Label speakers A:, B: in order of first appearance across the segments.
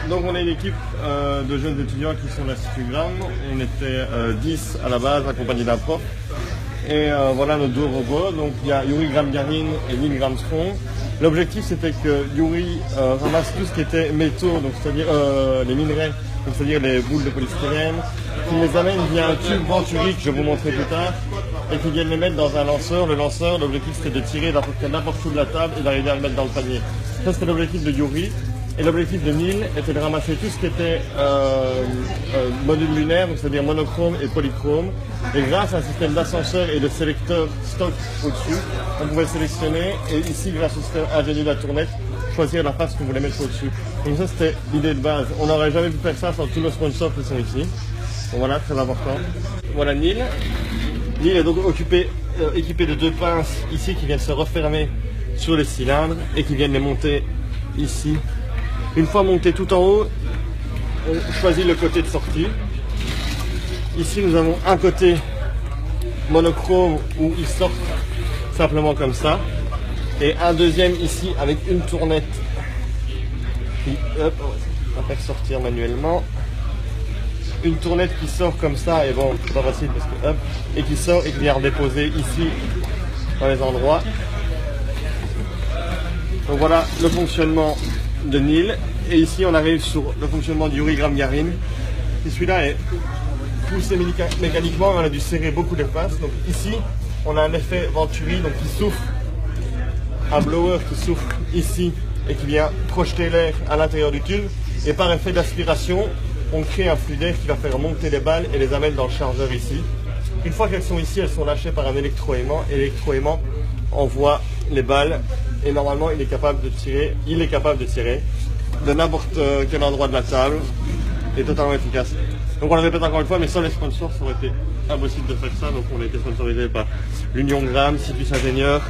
A: Donc on est une équipe de jeunes étudiants qui sont de l'Institut Gram. On était 10 à la base, accompagnés d'un prof. Et voilà nos deux robots. Donc il y a Yuri Gagarin et Neil Armstrong. L'objectif c'était que Yuri ramasse tout ce qui était métaux, donc c'est-à-dire les minerais, donc c'est-à-dire les boules de polystyrène, qu'il les amène via un tube Venturi que je vais vous montrer plus tard, et qu'il vienne les mettre dans un lanceur. Le lanceur, l'objectif c'était de tirer n'importe où de la table et d'arriver à le mettre dans le panier. Ça c'était l'objectif de Yuri. Et l'objectif de Neil était de ramasser tout ce qui était module lunaire, c'est-à-dire monochrome et polychrome. Et grâce à un système d'ascenseur et de sélecteur stock au-dessus, on pouvait sélectionner et ici, grâce au système ingénieux de la tournette, choisir la face qu'on voulait mettre au-dessus. Donc ça, c'était l'idée de base. On n'aurait jamais pu faire ça sans tous nos sponsors qui sont ici. Donc voilà, très important. Voilà Neil. Neil est donc équipé de deux pinces ici qui viennent se refermer sur les cylindres et qui viennent les monter ici. Une fois monté tout en haut, on choisit le côté de sortie. Ici, nous avons un côté monochrome où il sort simplement comme ça. Et un deuxième ici avec une tournette qui, hop, on va faire sortir manuellement. Une tournette qui sort comme ça, et bon, c'est pas facile parce que hop, et qui sort et qui vient redéposer ici dans les endroits. Donc voilà le fonctionnement de Neil, et ici on arrive sur le fonctionnement du Yuri Gagarin. Et celui-là est poussé mécaniquement, on a dû serrer beaucoup les faces. Donc ici on a un effet Venturi, donc qui souffle, un blower qui souffle ici et qui vient projeter l'air à l'intérieur du tube, et par effet d'aspiration on crée un flux d'air qui va faire monter les balles et les amène dans le chargeur ici. Une fois qu'elles sont ici, elles sont lâchées par un électroaimant, et l'électroaimant envoie les balles. Et normalement, il est capable de tirer de n'importe quel endroit de la table, et totalement efficace. Donc on le répète encore une fois, mais sans les sponsors, ça aurait été impossible de faire ça. Donc on a été sponsorisé par l'Union Gram, Citus Ingénieur,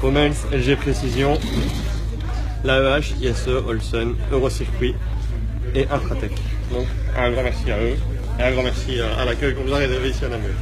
A: Comens, LG Précision, l'AEH, ISE, Olsen, Eurocircuit et Infratech. Donc un grand merci à eux, et un grand merci à l'accueil qu'on nous a réservé ici à Namur.